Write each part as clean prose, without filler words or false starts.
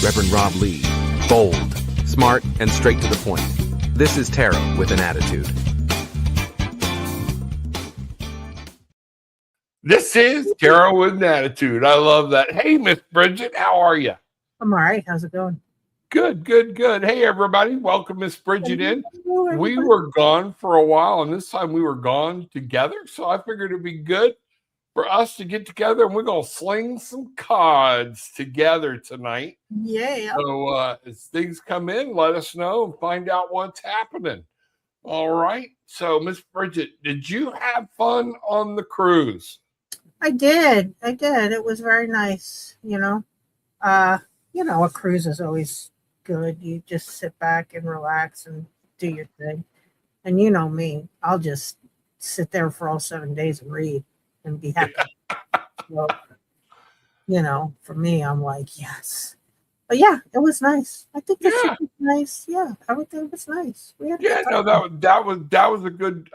Reverend Rob Lee. Bold, smart, and straight to the point. This is Tarot with an Attitude. This is Tarot with an Attitude. I love that. Hey, Miss Brigitte, how are you? I'm all right. How's it going? Good. Hey, everybody. Welcome Miss Brigitte in. We were gone for a while, and this time we were gone together, so I figured it'd be good for us to get together, and we're going to sling some cards together tonight. Yeah. So as things come in, let us know and find out what's happening. All right. So, Miss Brigitte, did you have fun on the cruise? I did. It was very nice, a cruise is always good. You just sit back and relax and do your thing. And you know me, I'll just sit there for all 7 days and read and be happy. So, for me, I'm like, yes. But yeah, it was nice. I think the ship was nice. Yeah, everything was nice. That was a good.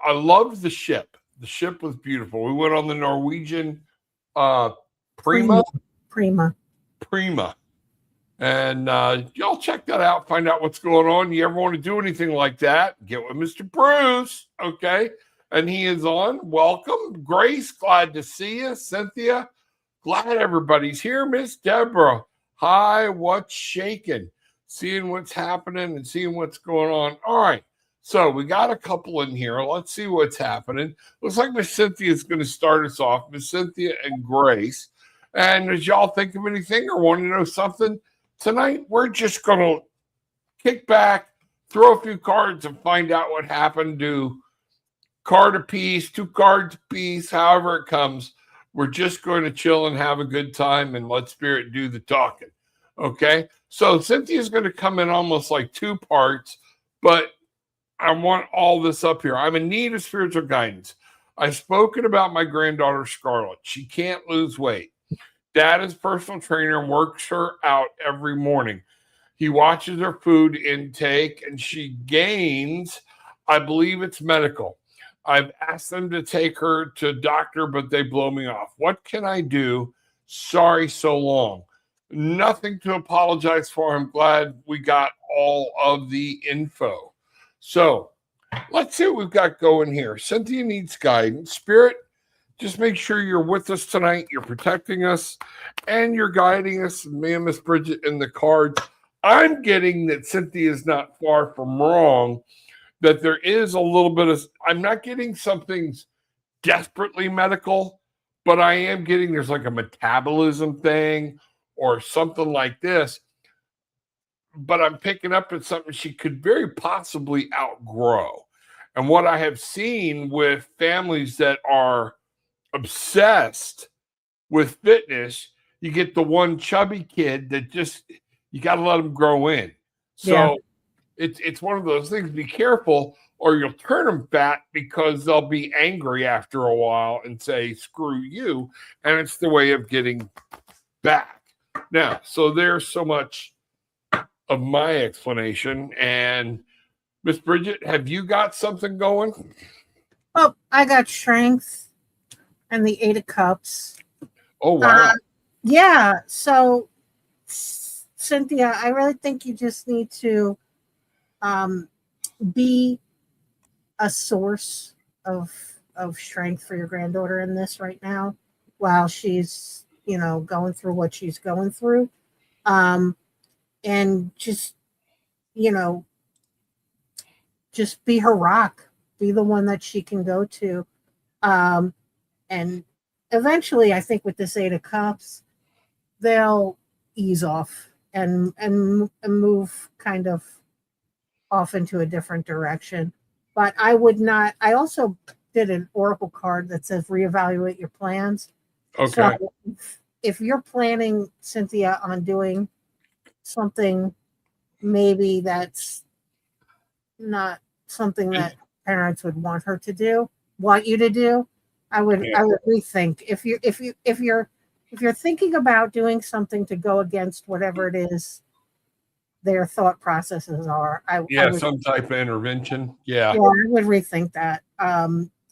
I loved the ship. The ship was beautiful. We went on the Norwegian Prima. And y'all check that out. Find out what's going on. You ever want to do anything like that, get with Mr. Bruce, okay? And he is on. Welcome. Grace, glad to see you. Cynthia, glad everybody's here. Miss Deborah, hi, what's shaking? Seeing what's happening and seeing what's going on. All right. So we got a couple in here. Let's see what's happening. Looks like Miss Cynthia is going to start us off. Miss Cynthia and Grace. And as y'all think of anything or want to know something tonight, we're just going to kick back, throw a few cards, and find out what happened. Do card apiece, 2 cards apiece, however it comes. We're just going to chill and have a good time and let Spirit do the talking. Okay? So Cynthia's going to come in almost like 2 parts, but I want all this up here. I'm in need of spiritual guidance. I've spoken about my granddaughter, Scarlett. She can't lose weight. Dad is personal trainer and works her out every morning. He watches her food intake and she gains, I believe it's medical. I've asked them to take her to a doctor, but they blow me off. What can I do? Sorry so long. Nothing to apologize for. I'm glad we got all of the info. So let's see what we've got going here. Cynthia needs guidance. Spirit, just make sure you're with us tonight. You're protecting us and you're guiding us, me and Miss Brigitte, in the cards. I'm getting that Cynthia is not far from wrong, that there is a little bit of, I'm not getting something desperately medical, but I am getting there's like a metabolism thing or something like this. But I'm picking up at something she could very possibly outgrow. And what I have seen with families that are obsessed with fitness, you get the one chubby kid that just, you got to let them grow in. So it's one of those things. Be careful or you'll turn them fat because they'll be angry after a while and say, screw you. And it's the way of getting back. Now, so there's so much of my explanation. And Miss Brigitte, have you got something going? Well, I got strength and the 8 of Cups. Oh, wow. Yeah. So, Cynthia, I really think you just need to be a source of strength for your granddaughter in this right now while she's, going through what she's going through. And just, just be her rock, be the one that she can go to. And eventually, I think with this 8 of Cups, they'll ease off and move kind of off into a different direction. But I would not, I also did an oracle card that says reevaluate your plans. Okay. So if you're planning, Cynthia, on doing something maybe that's not something that parents would want you to do, I would rethink. If you're thinking about doing something to go against whatever it is their thought processes are, I would, some type of intervention. Yeah, I would rethink that.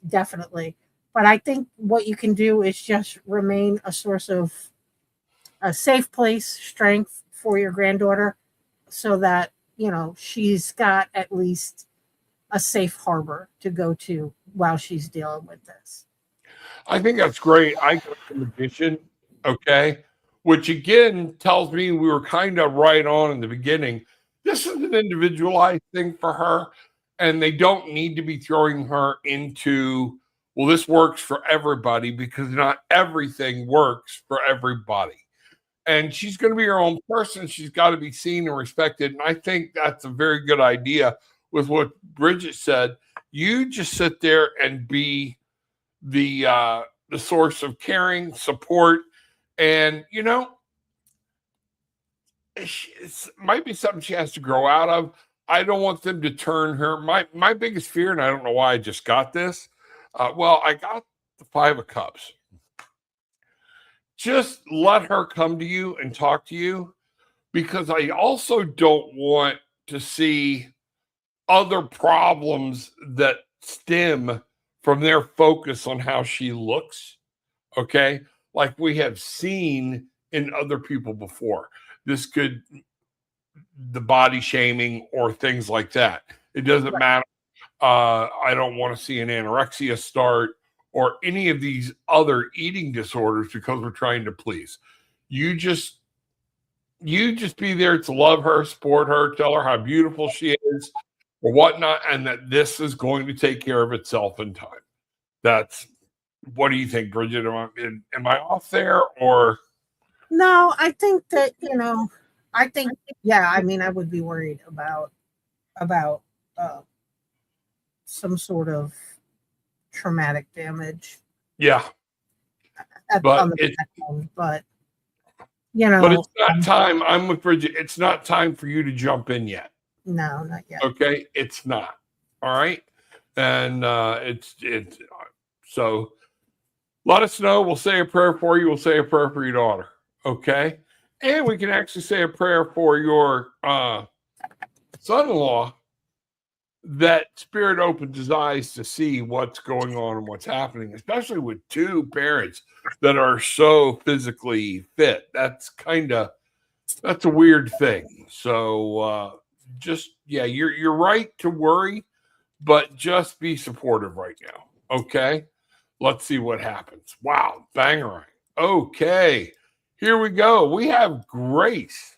Definitely. But I think what you can do is just remain a source of a safe place, strength for your granddaughter so that, she's got at least a safe harbor to go to while she's dealing with this. I think that's great. I got some addition, okay, which again tells me we were kind of right on in the beginning. This is an individualized thing for her, and they don't need to be throwing her into, well, this works for everybody, because not everything works for everybody. And she's going to be her own person. She's got to be seen and respected. And I think that's a very good idea with what Bridget said. You just sit there and be the source of caring, support, and it might be something she has to grow out of. I don't want them to turn her. My biggest fear, and I don't know why I just got this. I got the 5 of Cups. Just let her come to you and talk to you, because I also don't want to see other problems that stem from their focus on how she looks, okay? Like we have seen in other people before. This could, the body shaming or things like that. It doesn't matter. I don't want to see an anorexia start or any of these other eating disorders because we're trying to please. You just be there to love her, support her, tell her how beautiful she is, or whatnot, and that this is going to take care of itself in time. What do you think, Bridget? Am I off there, or? No, I think that, I would be worried about some sort of traumatic damage. Yeah. But it's not time. I'm with Bridget. It's not time for you to jump in yet. No, not yet. Okay, it's not. All right, and so let us know. We'll say a prayer for you. We'll say a prayer for your daughter. Okay, and we can actually say a prayer for your son-in-law, that spirit opens his eyes to see what's going on and what's happening, especially with 2 parents that are so physically fit. That's a weird thing. So you're right to worry, but just be supportive right now. Okay, let's see what happens. Wow, banger. Okay, here we go. We have Grace.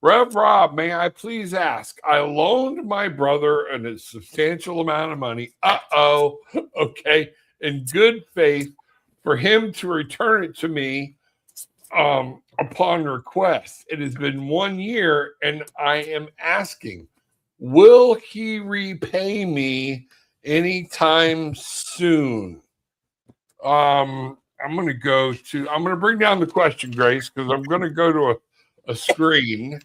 Rev Rob, may I please ask? I loaned my brother a substantial amount of money. Okay, in good faith, for him to return it to me upon request. It has been 1 year, and I am asking, will he repay me anytime soon? I'm going to bring down the question, Grace, because I'm going to go to a screen.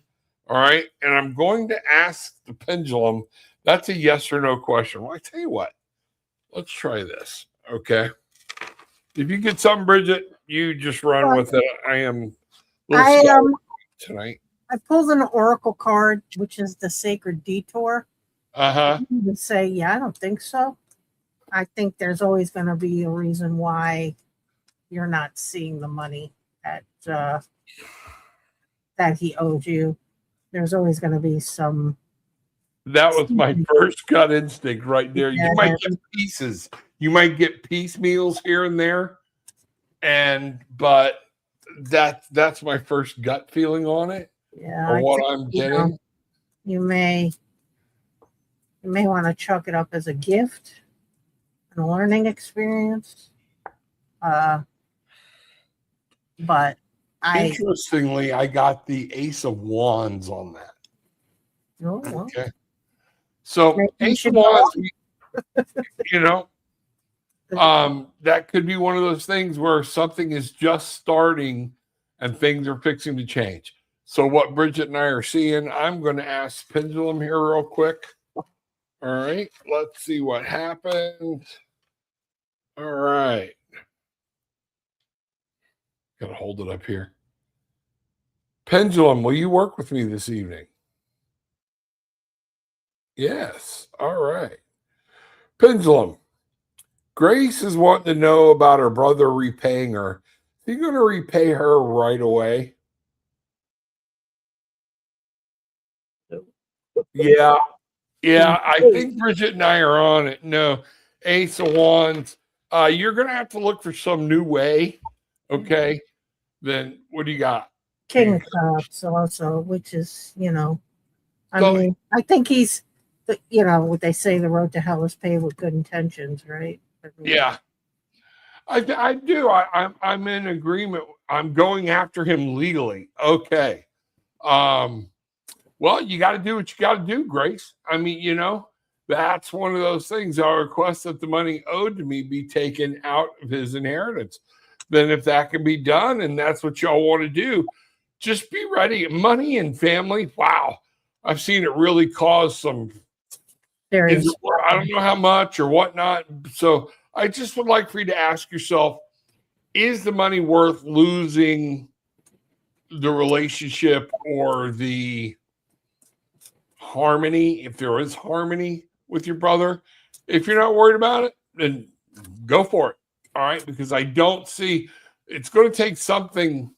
All right. And I'm going to ask the pendulum. That's a yes or no question. Well, I tell you what, let's try this. Okay. If you get something, Bridget, you just run with it. I am tonight. I pulled an oracle card, which is the Sacred Detour. To say, yeah, I don't think so. I think there's always going to be a reason why you're not seeing the money that he owed you. There's always going to be some. That was my first gut instinct right there. Yeah. You might get pieces. You might get piecemeals here and there, but that's my first gut feeling on it. Yeah, what I'm getting. You may want to chalk it up as a gift, a learning experience. But interestingly, I got the Ace of Wands on that. Oh, well. Okay. So Ace of Wands, that could be one of those things where something is just starting and things are fixing to change. So what Bridget and I are seeing, I'm going to ask Pendulum here real quick. All right. Let's see what happens. All right. Got to hold it up here. Pendulum, will you work with me this evening? Yes. All right. Pendulum, Grace is wanting to know about her brother repaying her. Is he going to repay her right away? Yeah. Yeah. I think Bridget and I are on it. No, Ace of Wands. You're going to have to look for some new way. Okay. Then what do you got? King of Cups also, which is, I So, mean, I think he's, what they say, the road to hell is paved with good intentions, right? I mean, yeah, I do. I'm in agreement. I'm going after him legally. Okay. Well, you got to do what you got to do, Grace. I mean, that's one of those things. I request that the money owed to me be taken out of his inheritance. Then, if that can be done, and that's what y'all want to do, just be ready. Money and family. Wow, I've seen it really cause some. serious. I don't know how much or whatnot. So, I just would like for you to ask yourself: is the money worth losing the relationship or the harmony, if there is harmony with your brother? If you're not worried about it, then go for it. All right. Because I don't see it's going to take something.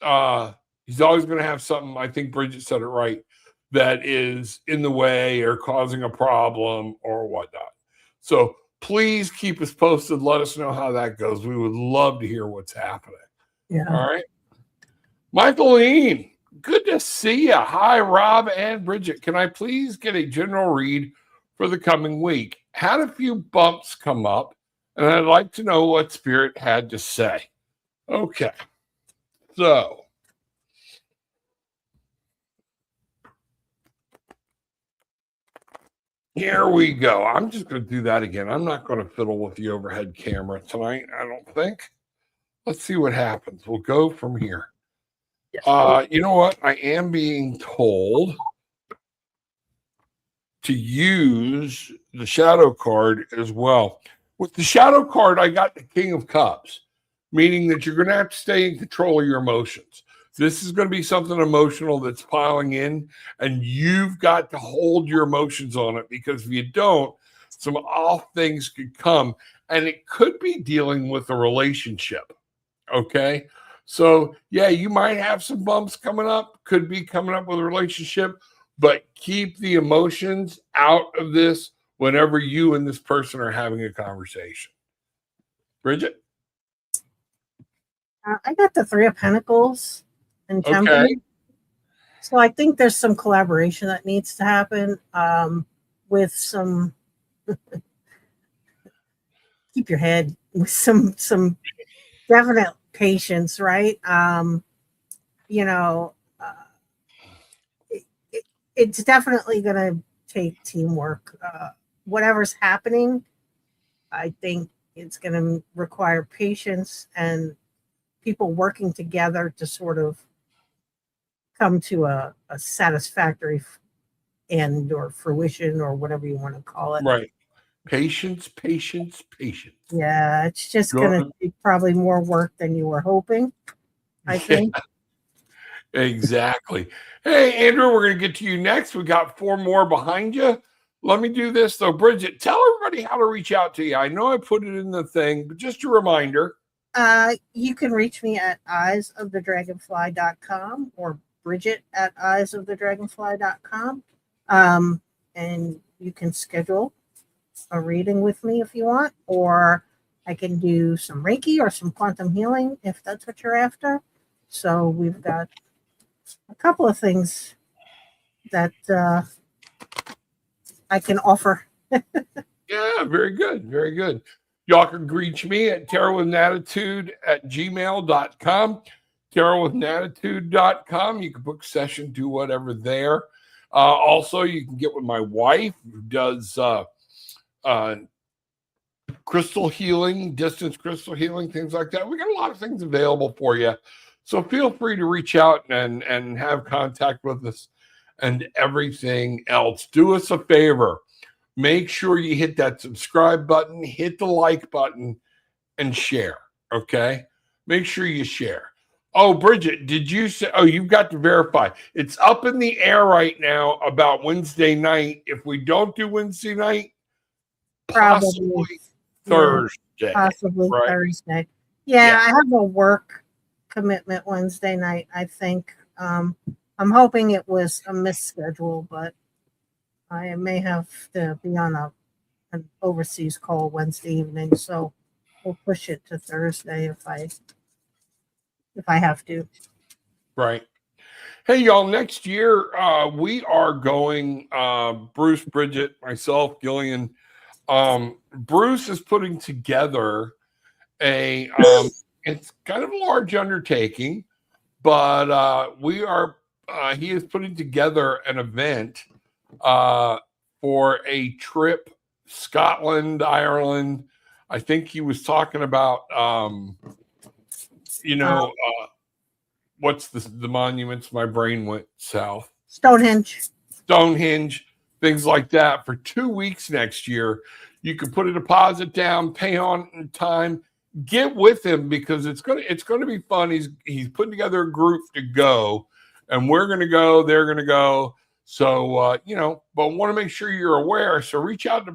He's always going to have something. I think Bridget said it right, that is in the way or causing a problem or whatnot. So please keep us posted. Let us know how that goes. We would love to hear what's happening. Yeah. All right. Michaeline, good to see you. Hi, Rob and Bridget. Can I please get a general read for the coming week? Had a few bumps come up, and I'd like to know what Spirit had to say. Okay. So, here we go. I'm just going to do that again. I'm not going to fiddle with the overhead camera tonight, I don't think. Let's see what happens. We'll go from here. You know what? I am being told to use the shadow card as well. With the shadow card, I got the King of Cups, meaning that you're going to have to stay in control of your emotions. This is going to be something emotional that's piling in, and you've got to hold your emotions on it, because if you don't, some off things could come, and it could be dealing with a relationship. Okay. So, yeah, you might have some bumps coming up, could be coming up with a relationship, but keep the emotions out of this whenever you and this person are having a conversation. Bridget? I got the Three of Pentacles and Temple. Okay. So I think there's some collaboration that needs to happen with some keep your head with some definite patience, right? It's definitely going to take teamwork. Whatever's happening, I think it's going to require patience and people working together to sort of come to a satisfactory end or fruition or whatever you want to call it. Right. Patience, patience, patience. Yeah, it's just going to be probably more work than you were hoping, I think. Yeah, exactly. Hey, Andrew, we're going to get to you next. We got 4 more behind you. Let me do this, though. Bridget, tell everybody how to reach out to you. I know I put it in the thing, but just a reminder. You can reach me at eyesofthedragonfly.com or Bridget at eyesofthedragonfly.com. And you can schedule a reading with me if you want, or I can do some Reiki or some quantum healing if that's what you're after. So we've got a couple of things that I can offer. Yeah, very good. Very good. Y'all can reach me at tarotwithanatitude@gmail.com. tarotwithanatitude.com. You can book a session, do whatever there. Also, you can get with my wife, who does crystal healing, distance crystal healing, things like that. We got a lot of things available for you. So feel free to reach out and have contact with us and everything else. Do us a favor. Make sure you hit that subscribe button, hit the like button, and share. Okay? Make sure you share. Oh, Bridget, did you say? Oh, you've got to verify. It's up in the air right now about Wednesday night. If we don't do Wednesday night, possibly Thursday. Possibly right? Thursday. Yeah, I have a work commitment Wednesday night, I think. I'm hoping it was a missed schedule, but I may have to be on an overseas call Wednesday evening, so we'll push it to Thursday if I have to. Right. Hey, y'all, next year we are going, Bruce, Bridget, myself, Gillian. Bruce is putting together it's kind of a large undertaking, but he is putting together an event for a trip, Scotland, Ireland. I think he was talking about, what's the monuments? My brain went south. Stonehenge, things like that for 2 weeks next year. You can put a deposit down, pay on in time, get with him because it's gonna be fun. He's putting together a group to go, and we're gonna go. They're gonna go. So but want to make sure you're aware. So reach out to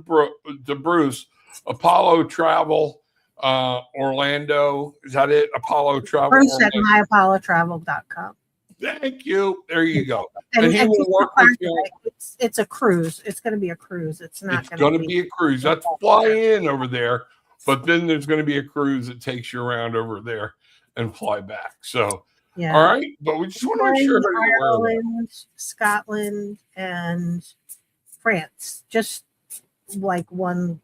Bruce, Apollo Travel, Orlando. Is that it? Apollo Travel. Bruce at myapollotravel.com. Thank you. There you go. And he will work with you. It's a cruise. It's going to be a cruise. It's not going to be a cruise. That's fly in over there, but then there's going to be a cruise that takes you around over there and fly back. So, yeah. All right. But we just want to make sure Ireland, Scotland, and France. Just like one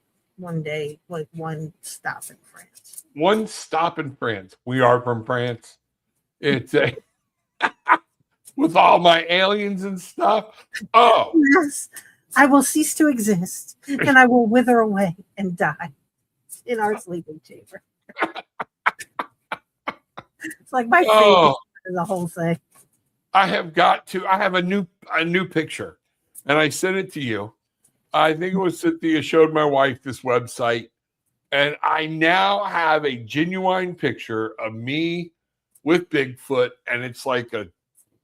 day, like one stop in France. One stop in France. We are from France. It's a with all my aliens and stuff. Oh, yes. I will cease to exist and I will wither away and die in our sleeping chamber. It's like my favorite of the whole thing. I have a new picture, and I sent it to you. I think it was Cynthia showed my wife this website, and I now have a genuine picture of me with Bigfoot, and it's like a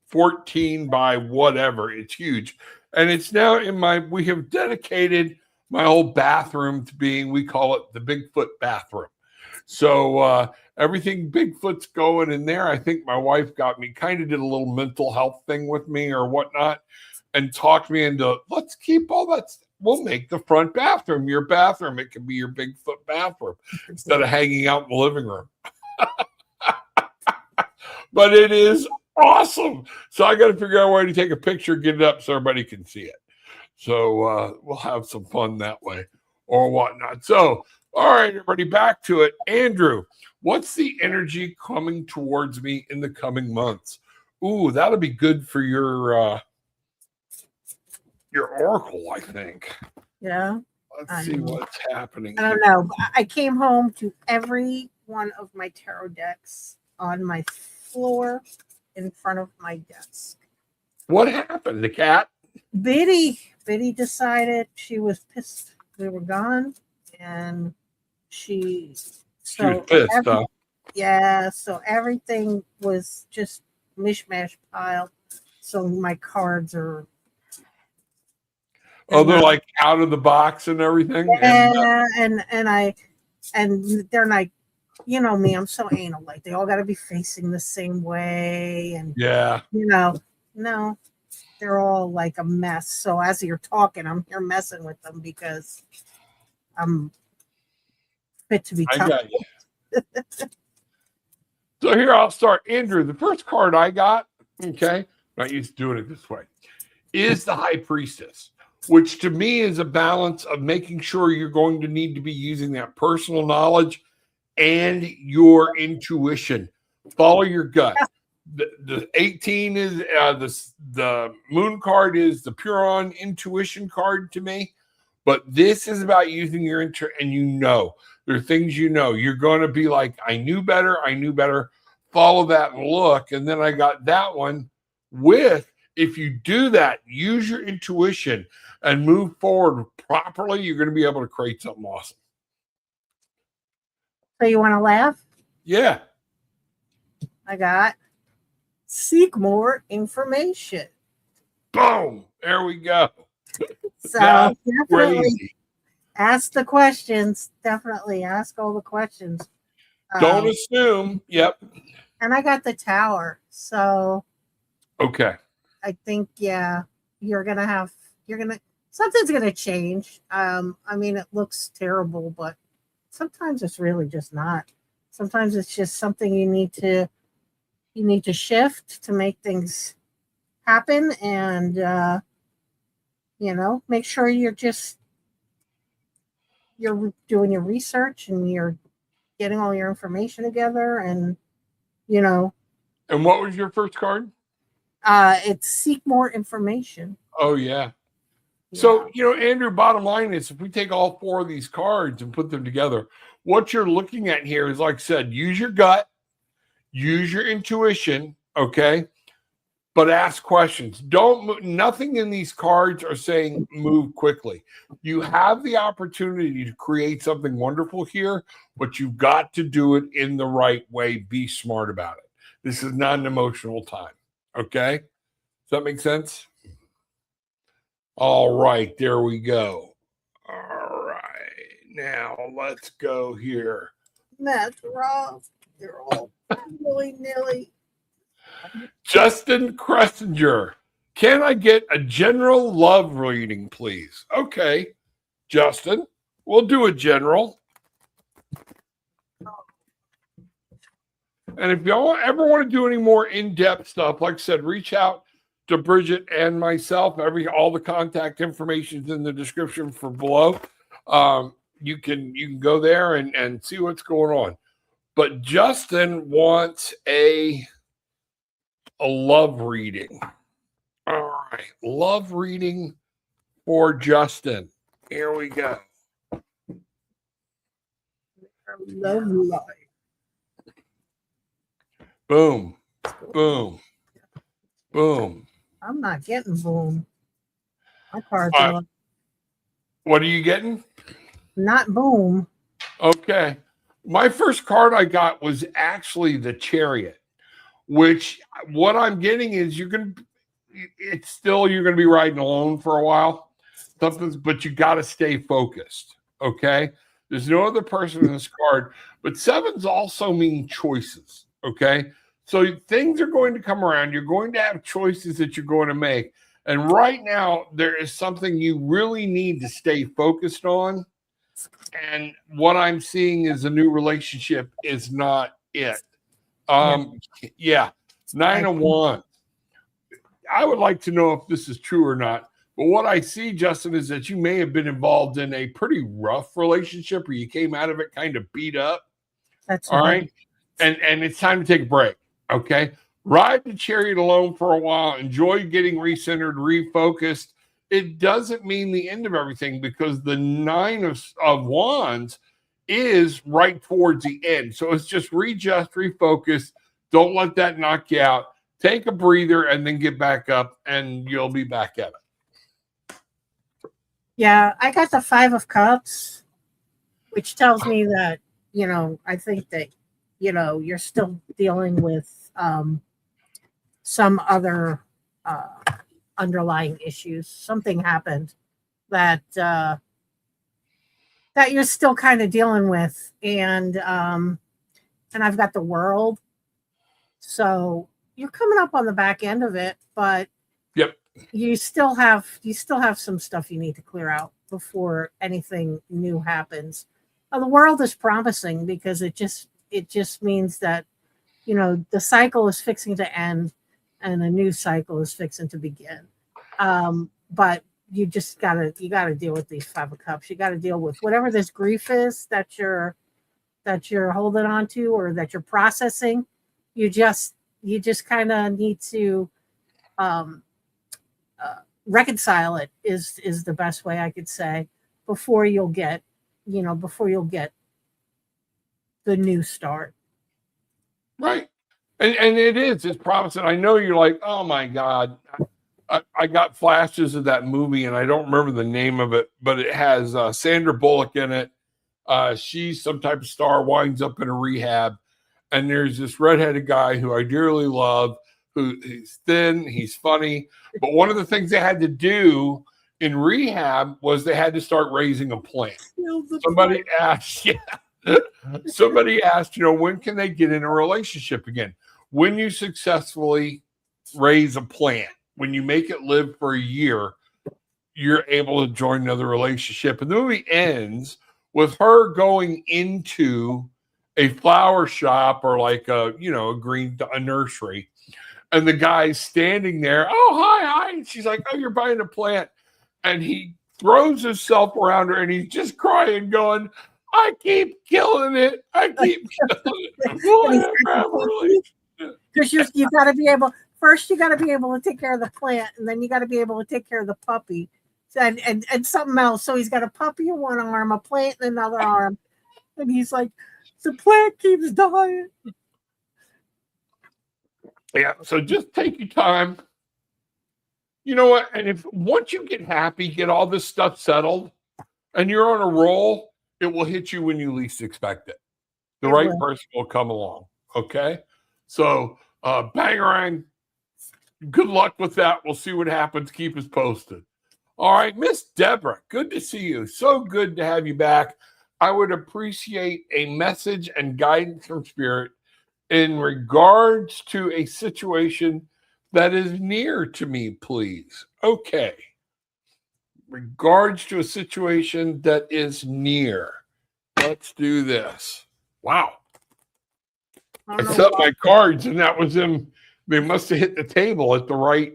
14 by whatever. It's huge. And it's now we have dedicated my whole bathroom to being, we call it the Bigfoot bathroom. So everything Bigfoot's going in there. I think my wife got me, kind of did a little mental health thing with me or whatnot and talked me into, let's keep all that. We'll make the front bathroom your bathroom. It can be your Bigfoot bathroom instead of hanging out in the living room. But it is awesome. So I got to figure out a way to take a picture, get it up so everybody can see it. So we'll have some fun that way or whatnot. So, all right, everybody, back to it. Andrew, what's the energy coming towards me in the coming months? Ooh, that'll be good for your oracle, I think. Yeah. Let's see what's happening. I don't know. I came home to every one of my tarot decks on my floor in front of my desk. What happened? The cat? Biddy decided she was pissed we were gone, and she was pissed, huh? Yeah, so everything was just mishmash pile. So my cards are they're like out of the box and everything. Yeah, and they're like, you know me, I'm so anal. Like they all got to be facing the same way, and no, they're all like a mess. So as you're talking, I'm here messing with them because I'm fit to be touched. I got you. So here I'll start. Andrew, the first card I got, okay, not used to doing it this way, is the High Priestess, which to me is a balance of making sure you're going to need to be using that personal knowledge and your intuition. Follow your gut. The 18 is the moon card is the Puron intuition card to me, but this is about using your and there are things you're going to be like, I knew better, follow that and look. And then I got that one with, if you do that, use your intuition and move forward properly, you're going to be able to create something awesome. So you want to laugh? Yeah. I got seek more information. Boom. There we go. So definitely ask the questions. Definitely ask all the questions. Don't assume. Yep. And I got the Tower. So okay. I think, yeah, something's gonna change. I mean, it looks terrible, but sometimes it's really just not. Sometimes it's just something you need to shift to make things happen, and make sure you're doing your research and you're getting all your information together, and And what was your first card? it's seek more information. Oh, yeah. So, Andrew, bottom line is if we take all 4 of these cards and put them together, what you're looking at here is, like I said, use your gut, use your intuition, okay? But ask questions. Nothing in these cards are saying move quickly. You have the opportunity to create something wonderful here, but you've got to do it in the right way. Be smart about it. This is not an emotional time, okay? Does that make sense? All right, there we go. All right, now let's go here. That's rough. They're all willy-nilly. Justin Cressinger, can I get a general love reading, please? Okay, Justin, we'll do a general. And if y'all ever want to do any more in-depth stuff, like I said, reach out to Brigitte and myself. All the contact information is in the description for below. You can go there and see what's going on. But Justin wants a love reading. All right, love reading for Justin. Here we go. Love life. Boom, boom, boom. I'm not getting boom. My cards are what are you getting? not boom. Okay. My first card I got was actually the Chariot, which what I'm getting is you're going to be riding alone for a while. But you got to stay focused. Okay. There's no other person in this card, but 7s also mean choices. Okay. So things are going to come around. You're going to have choices that you're going to make. And right now, there is something you really need to stay focused on. And what I'm seeing is a new relationship is not it. Yeah. 9 of Wands. I would like to know if this is true or not. But what I see, Justin, is that you may have been involved in a pretty rough relationship where you came out of it kind of beat up. That's all right. And it's time to take a break. Okay. Ride the Chariot alone for a while. Enjoy getting recentered, refocused. It doesn't mean the end of everything because the 9 of Wands is right towards the end. So it's just readjust, refocus. Don't let that knock you out. Take a breather and then get back up and you'll be back at it. Yeah, I got the 5 of Cups, which tells me that, I think that, you're still dealing with some other underlying issues. Something happened that you're still kind of dealing with. And I've got the World. So you're coming up on the back end of it, but yep. You still have some stuff you need to clear out before anything new happens. The World is promising because it just means that the cycle is fixing to end and a new cycle is fixing to begin. But you just gotta deal with these 5 of Cups. You gotta deal with whatever this grief is that you're holding on to or that you're processing. You just kind of need to reconcile it is the best way I could say before you'll get the new start. Right. And it's promising. I know you're like, oh my God. I got flashes of that movie and I don't remember the name of it, but it has Sandra Bullock in it. She's some type of star, winds up in a rehab. And there's this redheaded guy who I dearly love, he's thin, he's funny. But one of the things they had to do in rehab was they had to start raising a plant. Somebody asked, when can they get in a relationship again? When you successfully raise a plant, when you make it live for a year, you're able to join another relationship. And the movie ends with her going into a flower shop or like a nursery, and the guy's standing there. Oh, hi. And she's like, oh, you're buying a plant. And he throws himself around her and he's just crying, going, I keep killing it. I keep killing it. Because you got to be able, first you got to be able to take care of the plant, and then you got to be able to take care of the puppy and something else. So he's got a puppy in one arm, a plant in another arm. And he's like, the plant keeps dying. Yeah, so just take your time. You know what? And if once you get happy, get all this stuff settled, and you're on a roll, it will hit you when you least expect it. The right person will come along. Okay? So bangarang, good luck with that. We'll see what happens. Keep us posted. All right, Miss Deborah, good to see you. So good to have you back. I would appreciate a message and guidance from Spirit in regards to a situation that is near to me, please. Okay. Regards to a situation that is near. Let's do this. Wow. I set my cards and that was them. They must have hit the table at the right.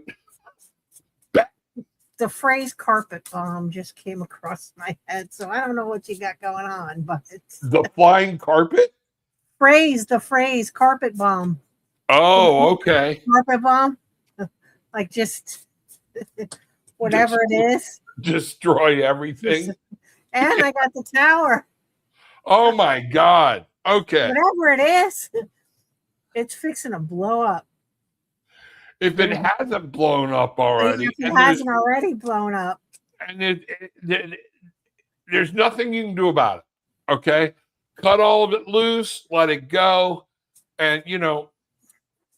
The phrase carpet bomb just came across my head. So I don't know what you got going on, but it's the flying carpet? The phrase carpet bomb. Oh, okay. Carpet bomb? Like just whatever it is. Destroy everything. And I got the tower. Oh my God. Okay. Whatever it is, it's fixing to blow up. If it hasn't blown up already. If it hasn't already blown up. And there's nothing you can do about it. Okay? Cut all of it loose, let it go, and,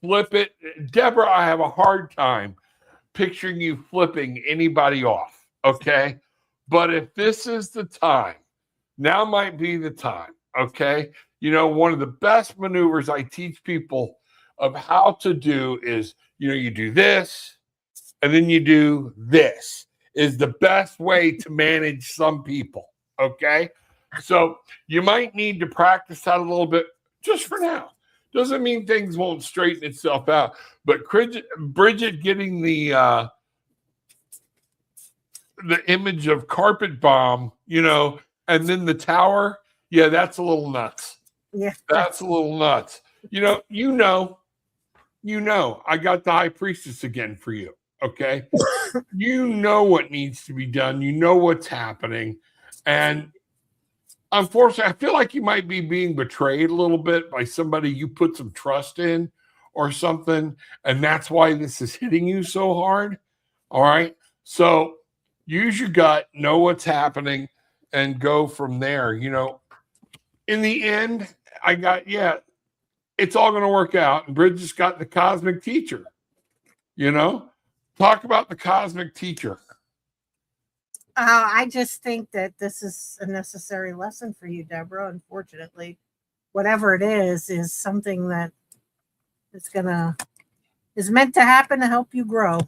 flip it. Deborah, I have a hard time picturing you flipping anybody off, okay? But if this is the time, now might be the time, okay? One of the best maneuvers I teach people of how to do is, you do this, and then you do this, is the best way to manage some people, okay? So you might need to practice that a little bit just for now. Doesn't mean things won't straighten itself out. But Brigitte getting the image of carpet bomb, and then the tower, yeah, that's a little nuts. Yeah. That's a little nuts. I got the high priestess again for you, okay? You know what needs to be done. You know what's happening. And unfortunately, I feel like you might be being betrayed a little bit by somebody you put some trust in or something, and that's why this is hitting you so hard. All right? So use your gut, know what's happening, and go from there. In the end, it's all going to work out. And Bridget's got the cosmic teacher. Talk about the cosmic teacher. I just think that this is a necessary lesson for you, Deborah. Unfortunately, whatever it is something that is meant to happen to help you grow.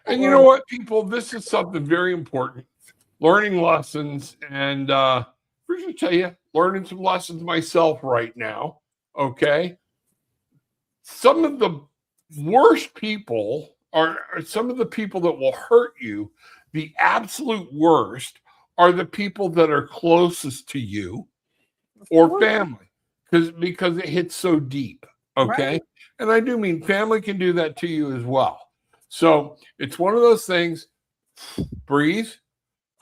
And you know what, people? This is something very important. Learning lessons, and I'm going to tell you, learning some lessons myself right now. Okay, some of the worst people are some of the people that will hurt you. The absolute worst are the people that are closest to you or family, because it hits so deep. Okay. Right. And I do mean family can do that to you as well. So it's one of those things. Breathe.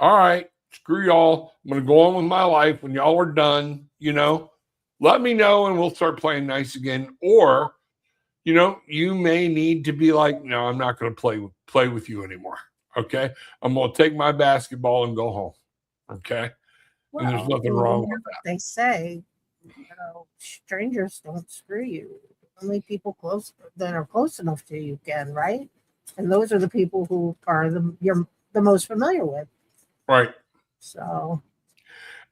All right. Screw y'all. I'm going to go on with my life. When y'all are done, let me know and we'll start playing nice again. Or, you may need to be like, no, I'm not going to play with you anymore. Okay. I'm going to take my basketball and go home. Okay. Well, and there's nothing wrong with that. They say, strangers don't screw you. Only people that are close enough to you can, right? And those are the people who are you're the most familiar with. Right. So.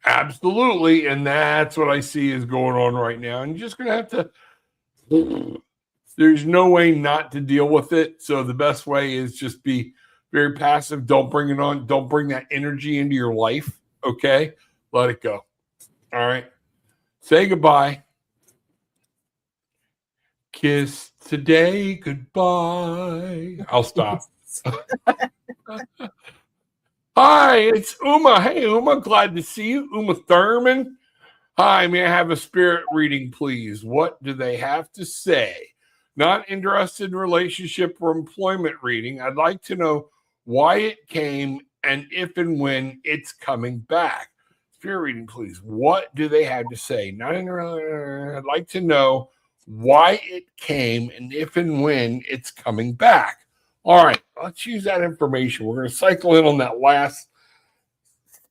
Absolutely. And that's what I see is going on right now. And you're just going to have to there's no way not to deal with it. So the best way is just be very passive. Don't bring it on. Don't bring that energy into your life. Okay. Let it go. All right. Say goodbye. Kiss today goodbye. I'll stop. Hi, it's Uma. Hey, Uma. Glad to see you. Uma Thurman. Hi, may I have a spirit reading, please? What do they have to say? Not interested in relationship or employment reading. I'd like to know why it came and if and when it's coming back. Spirit reading, please. What do they have to say? Not interested. I'd like to know why it came and if and when it's coming back. All right, let's use that information. We're going to cycle in on that last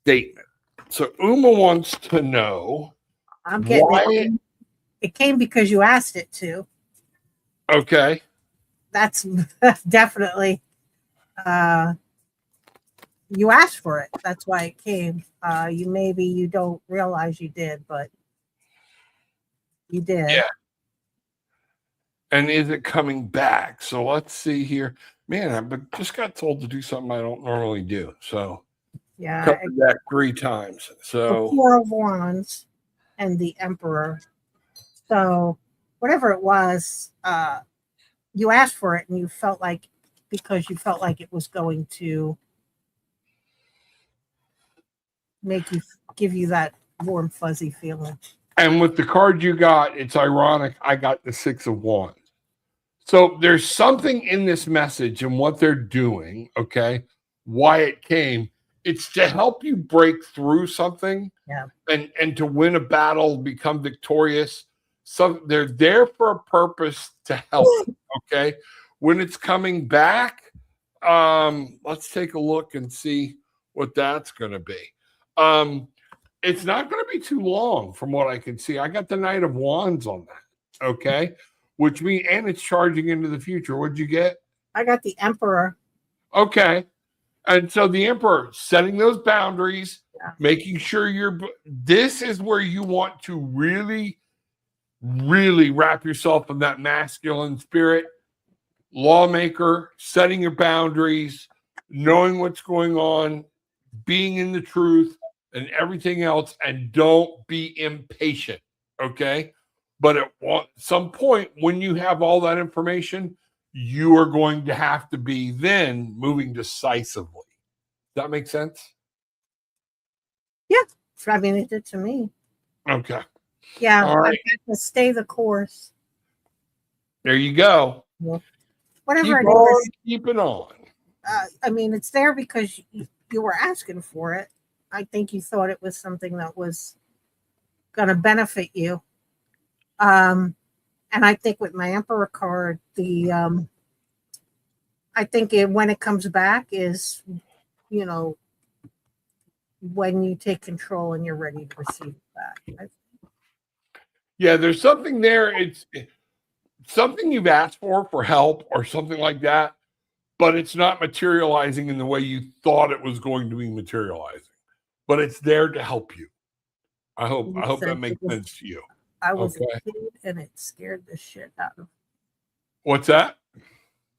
statement. So Uma wants to know I'm getting why it came because you asked it to. Okay. That's definitely you asked for it. That's why it came. You don't realize you did, but you did. Yeah. And is it coming back? So let's see here. Man, I just got told to do something I don't normally do. So Yeah. covered that 3 times. So the Four of Wands and the Emperor. So whatever it was, you asked for it and you felt like, because you felt like it was going to give you that warm, fuzzy feeling. and with the card you got, it's ironic. I got the 6 of Wands. So there's something in this message and what they're doing, okay? Why it came. It's to help you break through something, Yeah. and to win a battle, become victorious. So they're there for a purpose to help, okay? When it's coming back, let's take a look and see what that's going to be. It's not going to be too long from what I can see. I got the Knight of Wands on that, okay? Which means, and it's charging into the future. What'd you get? I got the Emperor. Okay. And so the Emperor, setting those boundaries, Yeah. making sure this is where you want to really, really wrap yourself in that masculine spirit. Lawmaker, setting your boundaries, knowing what's going on, being in the truth and everything else, and don't be impatient, okay? But at some point, when you have all that information, you are going to have to be then moving decisively. Does that make sense? Yeah. I mean, it did to me. Okay. Yeah. All right. I have to stay the course. There you go. Yeah. Whatever Keep it on, is. keep it on. I mean, it's there because you were asking for it. I think you thought it was something that was going to benefit you. And I think with my Emperor card, I think when it comes back is, when you take control and you're ready to receive it back. Yeah, there's something there. It's something you've asked for help or something like that, but it's not materializing in the way you thought it was going to be materializing. But it's there to help you. I hope that makes sense to you. I was a kid and it scared the shit out of me. What's that?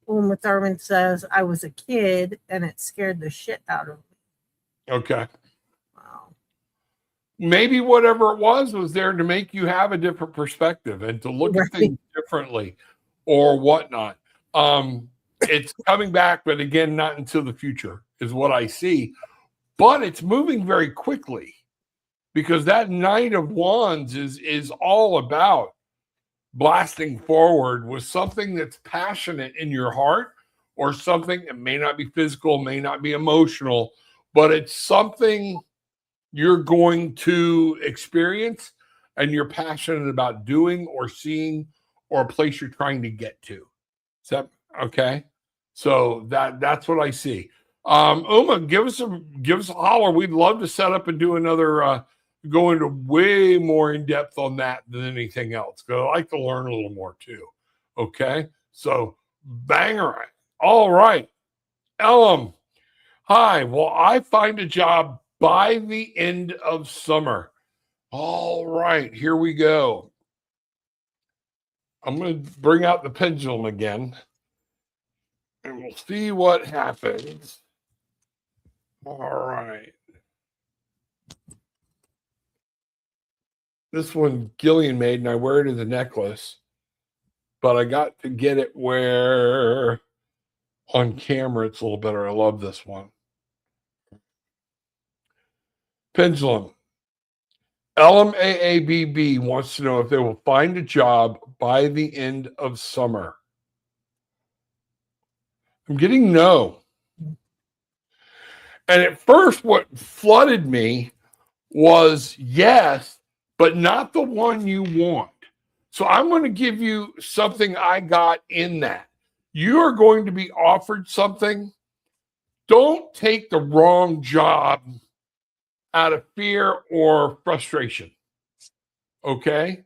Uma Thurman says, I was a kid and it scared the shit out of me. Okay. Wow. Maybe whatever it was there to make you have a different perspective and to look at things differently or whatnot. It's coming back, but again, not until the future is what I see. But it's moving very quickly because that Knight of Wands is all about blasting forward with something that's passionate in your heart, or something that may not be physical, may not be emotional, but it's something you're going to experience and you're passionate about doing or seeing, or a place you're trying to get to. Is that okay? So that's what I see. Uma, give us a holler. We'd love to set up and do another go into way more in depth on that than anything else, because I like to learn a little more too. Okay, so banger it. All right, Ellum. Hi. Well, I find a job by the end of summer. All right, here we go. I'm going to bring out the pendulum again, and we'll see what happens. All right. This one Gillian made, and I wear it as a necklace, but I got to get it where on camera it's a little better. I love this one. Pendulum. LMAABB wants to know if they will find a job by the end of summer. I'm getting no. And at first, what flooded me was yes, but not the one you want. So I'm going to give you something I got in that. You are going to be offered something. Don't take the wrong job out of fear or frustration. Okay?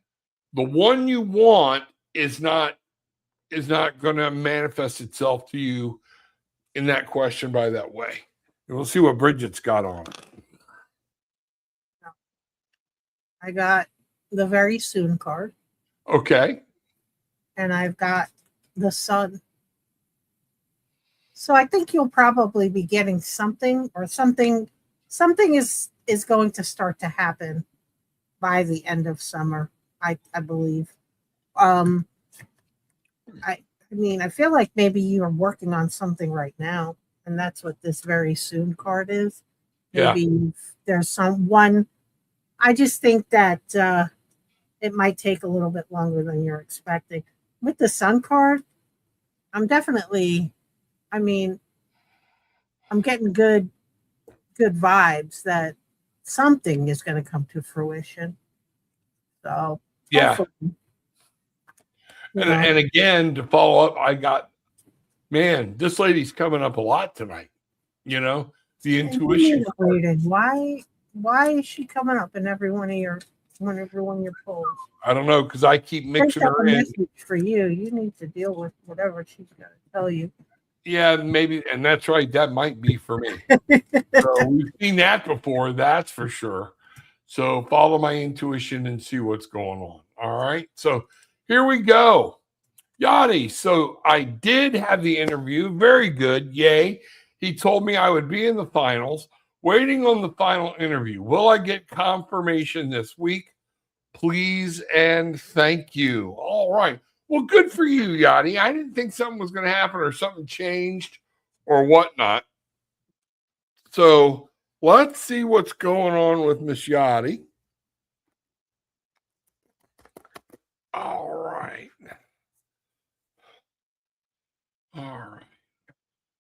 The one you want is not going to manifest itself to you in that question by that way. And we'll see what Bridget's got on. I got the very soon card. Okay. And I've got the sun. So I think you'll probably be getting something, or something is going to start to happen by the end of summer, I believe. I mean, I feel like maybe you are working on something right now, and that's what this very soon card is. Maybe there's someone. I just think that it might take a little bit longer than you're expecting. With the sun card, I'm definitely, I mean, I'm getting good vibes that something is going to come to fruition. So yeah. And again, to follow up, I got, man, this lady's coming up a lot tonight. You know, the intuition. Why is she coming up in every one of your polls? I don't know, because I keep mixing her in. For you, you need to deal with whatever she's going to tell you. Yeah, maybe, and that's right. That might be for me. So we've seen that before, that's for sure. So follow my intuition and see what's going on. All right. So here we go. Yachty. So I did have the interview. Very good. Yay. He told me I would be in the finals. Waiting on the final interview. Will I get confirmation this week? Please and thank you. All right. Well, good for you, Yachty. I didn't think something was going to happen or something changed or whatnot. So let's see what's going on with Miss Yachty. All right. All right.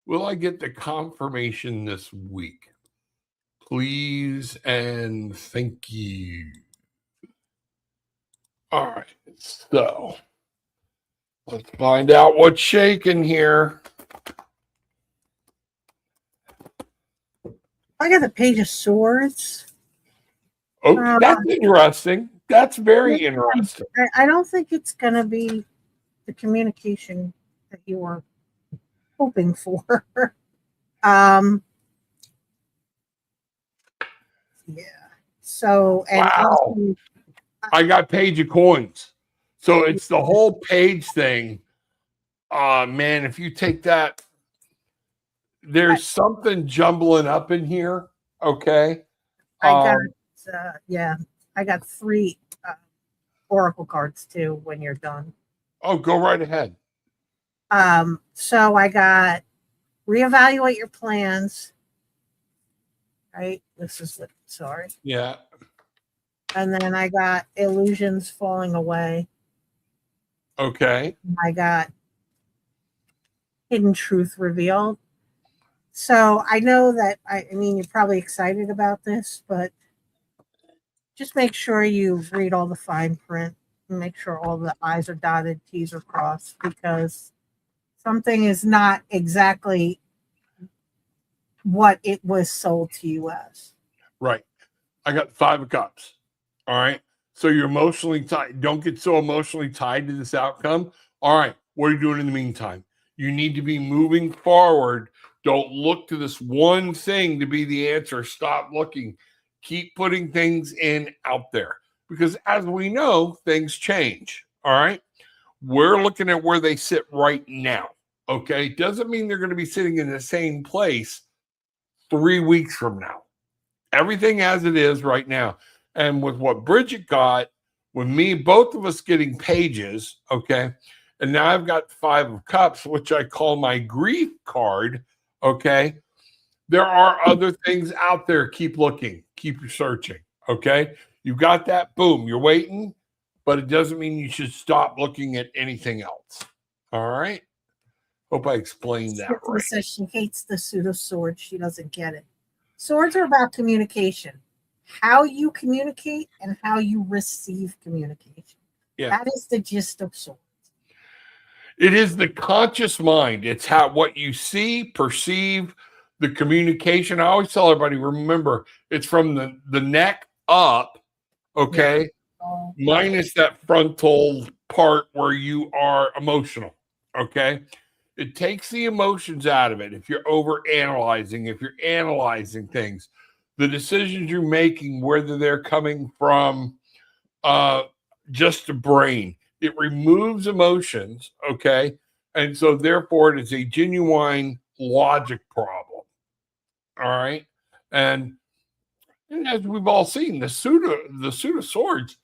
Will I get the confirmation this week? Please and thank you. All right. So let's find out what's shaking here. I got the Page of Swords. Oh, that's interesting. That's very interesting. I don't think it's going to be the communication that you were hoping for. Yeah. So, and wow. also, I got Page of Coins. So it's the whole page thing. Man, if you take that, there's something jumbling up in here. Okay. I got 3 Oracle cards too when you're done. Oh, go right ahead. So I got reevaluate your plans. Right? This is the sorry. Yeah. And then I got illusions falling away. Okay. I got hidden truth revealed. So I know that I mean you're probably excited about this, but just make sure you read all the fine print and make sure all the I's are dotted, T's are crossed, because something is not exactly what it was sold to you as. Right. I got 5 of Cups. All right. So you're emotionally tied. Don't get so emotionally tied to this outcome. All right. What are you doing in the meantime? You need to be moving forward. Don't look to this one thing to be the answer. Stop looking. Keep putting things in out there. Because as we know, things change. All right. We're looking at where they sit right now. Okay. Doesn't mean they're going to be sitting in the same place 3 weeks from now. Everything as it is right now. And with what Bridget got, with me, both of us getting pages, okay, and now I've got 5 of cups, which I call my grief card, okay. There are other things out there. Keep looking, keep searching, okay. You got that, boom, you're waiting, but it doesn't mean you should stop looking at anything else. All right. Hope I explained that Tiffany right. says she hates the suit of swords. She doesn't get it. Swords are about communication. How you communicate and how you receive communication. Yeah. That is the gist of swords. It is the conscious mind. It's how what you see, perceive, the communication. I always tell everybody, remember, it's from the neck up, okay, minus that frontal part where you are emotional, okay? It takes the emotions out of it. If you're over analyzing, if you're analyzing things, the decisions you're making, whether they're coming from just the brain, it removes emotions, okay? And so therefore it is a genuine logic problem. All right. And as we've all seen, the suit of swords,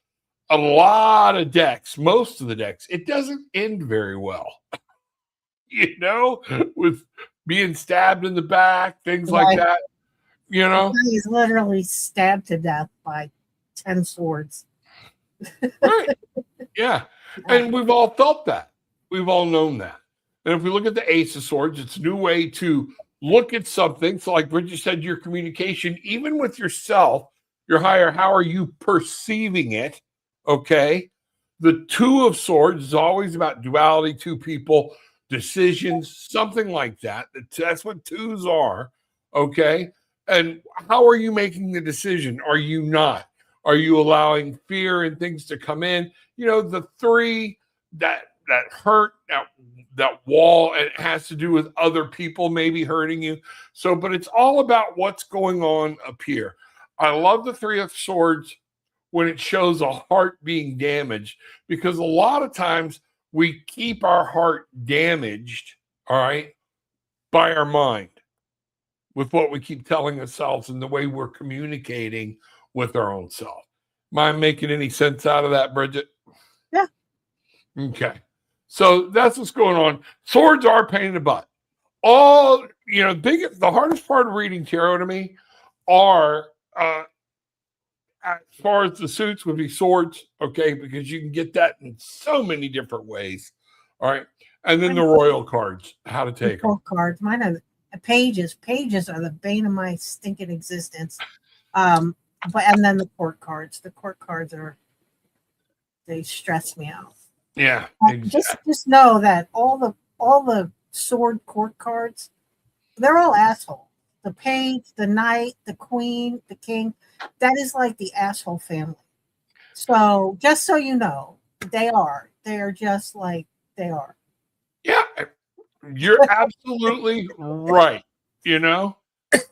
a lot of decks, most of the decks, it doesn't end very well. You know, with being stabbed in the back, things like that. You know, he's literally stabbed to death by 10 swords. Right. Yeah. And we've all felt that. We've all known that. And if we look at the Ace of Swords, it's a new way to look at something. So, like Bridget said, your communication, even with yourself, your higher, how are you perceiving it? Okay. The Two of Swords is always about duality, two people, decisions, something like that. That's what twos are. Okay. And how are you making the decision? Are you not? Are you allowing fear and things to come in? You know, the three that hurt, that wall, it has to do with other people maybe hurting you. So, but it's all about what's going on up here. I love the Three of Swords when it shows a heart being damaged, because a lot of times we keep our heart damaged, all right, by our mind, with what we keep telling ourselves and the way we're communicating with our own self. Am I making any sense out of that, Bridget? Yeah. Okay. So that's what's going on. Swords are a pain in the butt. All, you know, the hardest part of reading tarot to me are, as far as the suits would be swords, okay, because you can get that in so many different ways. All right. And then the royal cards, how to take them. Cards. Mine are pages. Pages are the bane of my stinking existence. And then the court cards. The court cards they stress me out. Yeah. Exactly. Just know that all the sword court cards, they're all assholes. The page, the knight, the queen, the king, that is like the asshole family. So just so you know, they are just like they are. Yeah, you're absolutely right. You know, if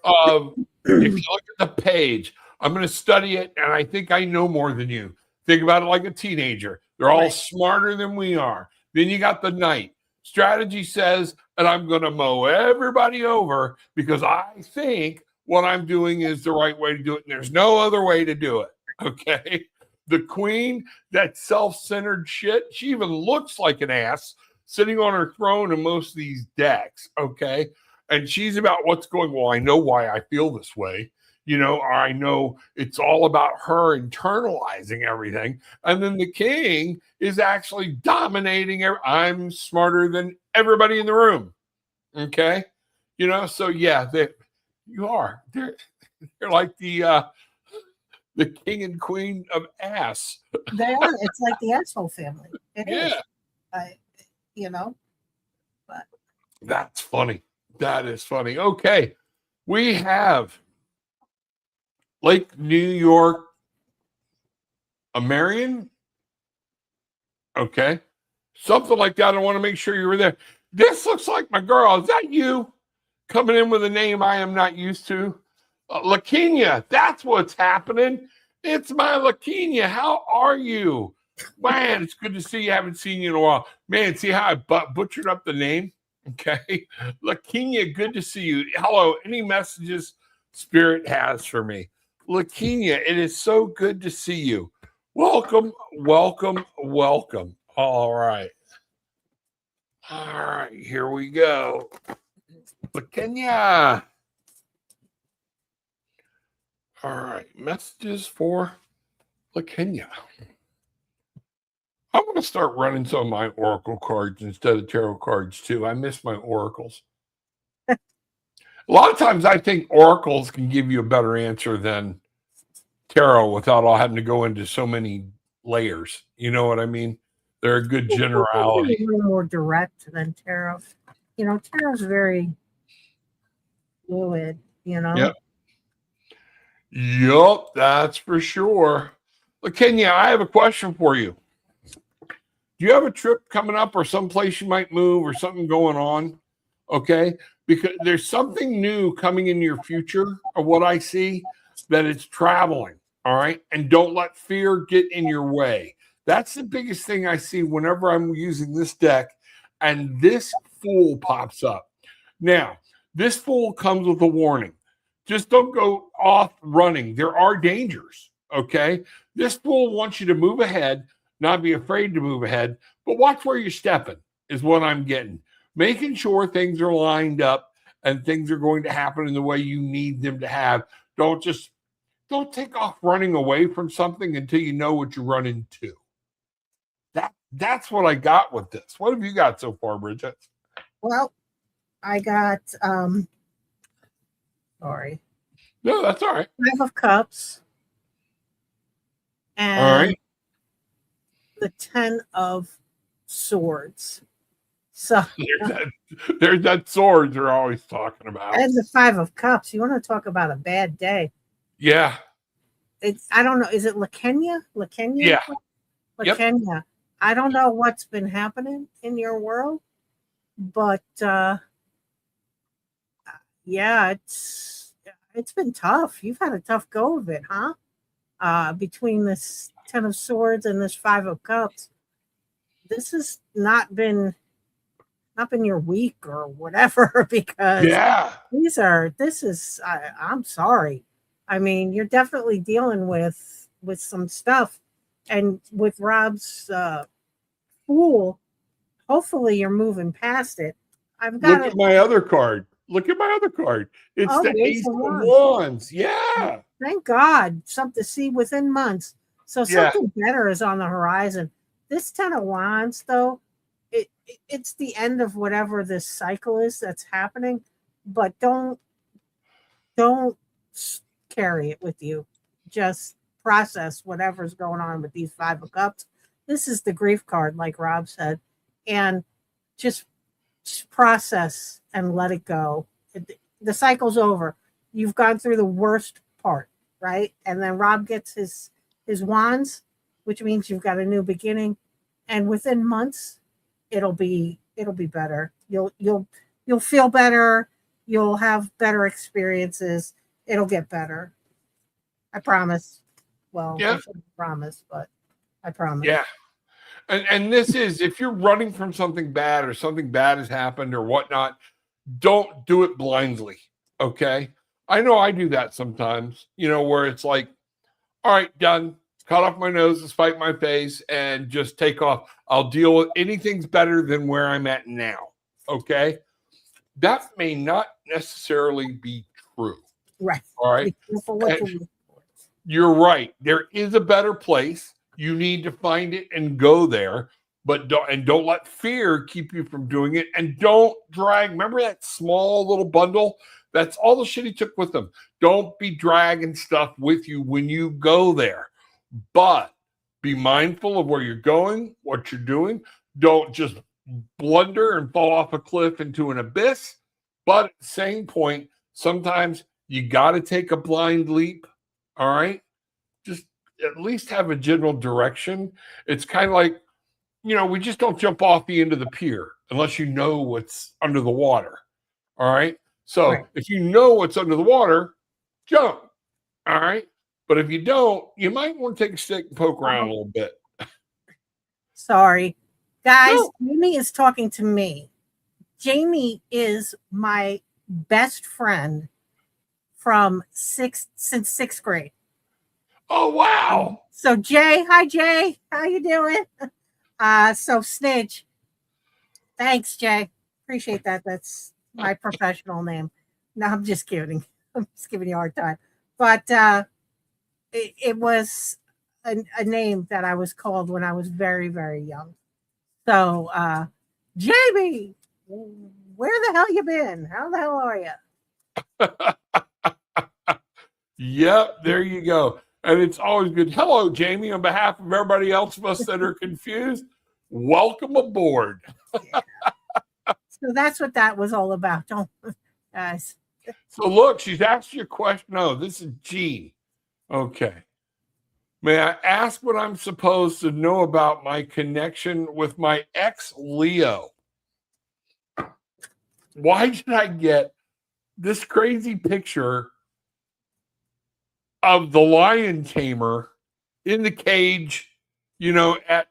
you look at the page, I'm going to study it, and I think I know more than you. Think about it like a teenager. They're all smarter than we are. Then you got the knight. Strategy says, and I'm going to mow everybody over because I think what I'm doing is the right way to do it, and there's no other way to do it. Okay. The queen, that self-centered shit, she even looks like an ass sitting on her throne in most of these decks. Okay. And she's about what's going, well, I know why I feel this way. You know, or I know it's all about her internalizing everything. And then the king is actually dominating. I'm smarter than everybody in the room. Okay. You know, so yeah, you are. They're like the king and queen of ass. They are. It's like the asshole family. It is. You know, but that's funny. That is funny. Okay. We have Lake New York, a Marion. Okay. Something like that. I want to make sure you were there. This looks like my girl. Is that you coming in with a name I am not used to? Lakenya. That's what's happening. It's my Lakenya. How are you? Man, it's good to see you. Haven't seen you in a while. Man, see how I butchered up the name? Okay. Lakenya, good to see you. Hello. Any messages Spirit has for me? Lakenya, it is so good to see you. Welcome, welcome, welcome. All right. All right, here we go. Lakenya. All right, messages for Lakenya. I'm going to start running some of my oracle cards instead of tarot cards too. I miss my oracles. A lot of times I think oracles can give you a better answer than tarot without all having to go into so many layers. You know what I mean? They're a good generality. A little more direct than tarot. You know, tarot's very fluid, you know? Yep. Yup, that's for sure. Look, Kenya, I have a question for you. Do you have a trip coming up or someplace you might move or something going on? Okay. Because there's something new coming in your future of what I see that it's traveling. All right. And don't let fear get in your way. That's the biggest thing I see whenever I'm using this deck. And this Fool pops up. Now, this Fool comes with a warning. Just don't go off running. There are dangers. Okay. This Fool wants you to move ahead, not be afraid to move ahead, but watch where you're stepping is what I'm getting. Making sure things are lined up and things are going to happen in the way you need them to have. Don't take off running away from something until you know what you're running to. That's what I got with this. What have you got so far, Bridget? Well, I got sorry. No, that's all right. 5 of Cups. And All right. the 10 of Swords. So there's that sword you're always talking about. And the 5 of Cups. You want to talk about a bad day? Yeah. I don't know. Is it Lakenya? Yeah. Lakenya. Yep. I don't know what's been happening in your world, but yeah, it's been tough. You've had a tough go of it, huh? Between this 10 of Swords and this 5 of Cups, this has not been your week or whatever, because I'm sorry. I mean, you're definitely dealing with some stuff, and with Rob's Fool, hopefully you're moving past it. Look at my other card. It's the Ace of Wands. Yeah. Thank God. Something to see within months. So something better is on the horizon. This 10 of Wands, though, it's the end of whatever this cycle is that's happening, but don't carry it with you. Just process whatever's going on with these 5 of Cups. This is the grief card, like Rob said, and just process and let it go. The cycle's over. You've gone through the worst part, right? And then Rob gets his wands, which means you've got a new beginning, and within months it'll be better. You'll feel better. You'll have better experiences. It'll get better. I promise. Well, I shouldn't promise, but I promise. Yeah. And this is, if you're running from something bad or something bad has happened or whatnot, don't do it blindly. Okay. I know I do that sometimes, where it's like, all right, done. Cut off my nose, despite my face, and just take off. I'll deal with anything's better than where I'm at now. Okay. That may not necessarily be true. Right. All right. You're right. There is a better place. You need to find it and go there, but don't let fear keep you from doing it. And don't drag. Remember that small little bundle? That's all the shit he took with him. Don't be dragging stuff with you when you go there, but be mindful of where you're going, what you're doing. Don't just blunder and fall off a cliff into an abyss. But at the same point, sometimes you got to take a blind leap. All right. Just at least have a general direction. It's kind of like, we just don't jump off the end of the pier unless you know what's under the water. All right. So if you know what's under the water, jump. All right. But if you don't, you might want to take a stick and poke around a little bit. Sorry. Guys, No. Jamie is talking to me. Jamie is my best friend since sixth grade. Oh, wow. So Jay, hi Jay, how you doing? So Snitch, thanks Jay, appreciate that. That's my professional name. No, I'm just kidding. I'm just giving you a hard time. But it was a name that I was called when I was very, very young. So Jamie, where the hell you been? How the hell are you? Yep, there you go. And it's always good. Hello, Jamie. On behalf of everybody else of us that are confused, welcome aboard. Yeah. So that's what that was all about. Don't guys. So look, she's asked you a question. No, this is Jean. Okay. May I ask what I'm supposed to know about my connection with my ex Leo? Why did I get this crazy picture of the lion tamer in the cage, at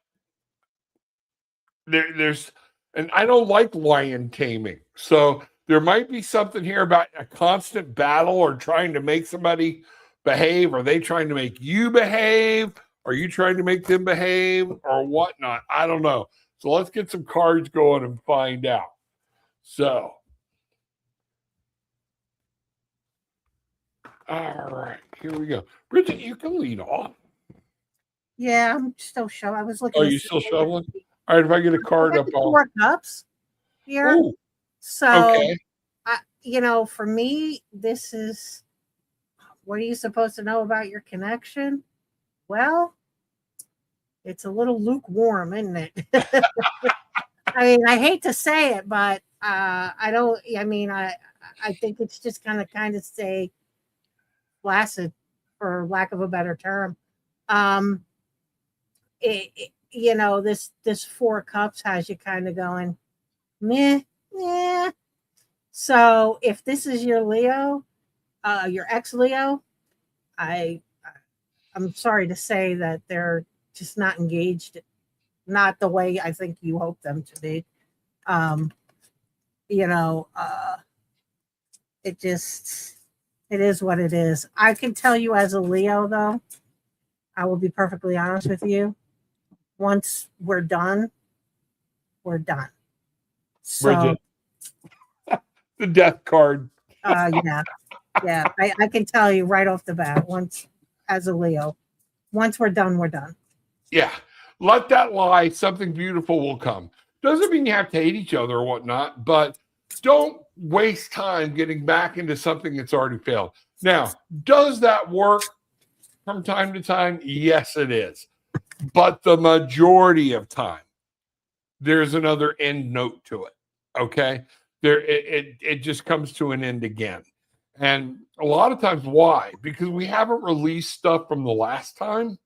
there's, and I don't like lion taming. So there might be something here about a constant battle or trying to make somebody behave. Are they trying to make you behave? Are you trying to make them behave or whatnot? I don't know. So let's get some cards going and find out. So, all right, here we go. Bridget, you can lead off. Yeah, I'm still shoveling. I was looking. Oh, you still shoveling? All right, if I get a card up, I'll... 4 cups here. Ooh, so, okay. For me, this is, what are you supposed to know about your connection? Well, it's a little lukewarm, isn't it? I mean, I hate to say it, but I think it's just gonna kind of stay flaccid, for lack of a better term. This 4 cups has you kind of going, meh, yeah. So if this is your Leo, your ex Leo, I'm sorry to say that they're just not engaged, not the way I think you hope them to be. It is what it is. I can tell you as a Leo, though, I will be perfectly honest with you. Once we're done, we're done. So, Bridget, the death card. yeah. I can tell you right off the bat, once as a Leo, once we're done, we're done. Yeah. Let that lie. Something beautiful will come. Doesn't mean you have to hate each other or whatnot, but don't waste time getting back into something that's already failed. Now, does that work from time to time? Yes, it is. But the majority of time, there's another end note to it. Okay. It just comes to an end again. And a lot of times, why? Because we haven't released stuff from the last time.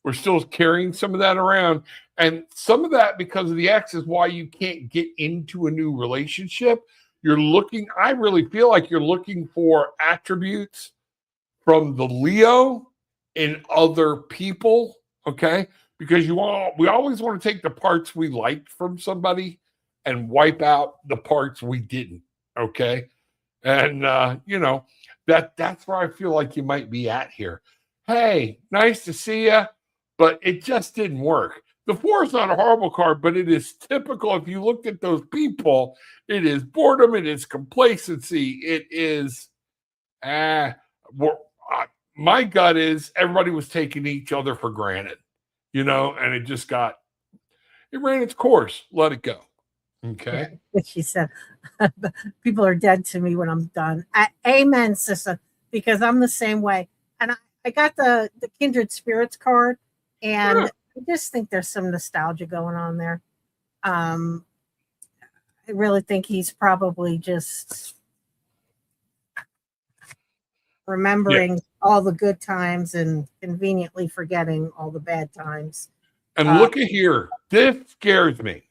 We're still carrying some of that around. And some of that, because of the ex, is why you can't get into a new relationship. I really feel like you're looking for attributes from the Leo in other people, okay? Because we always want to take the parts we liked from somebody and wipe out the parts we didn't, okay? And, that's where I feel like you might be at here. Hey, nice to see you, but it just didn't work. The 4 is not a horrible card, but it is typical. If you look at those people, it is boredom, it is complacency, it is, my gut is everybody was taking each other for granted, and it ran its course. Let it go. Okay. Yeah, she said, people are dead to me when I'm done. Amen, sister, because I'm the same way. And I got the Kindred Spirits card, and I just think there's some nostalgia going on there. I really think he's probably just remembering all the good times and conveniently forgetting all the bad times. And look at here. This scares me.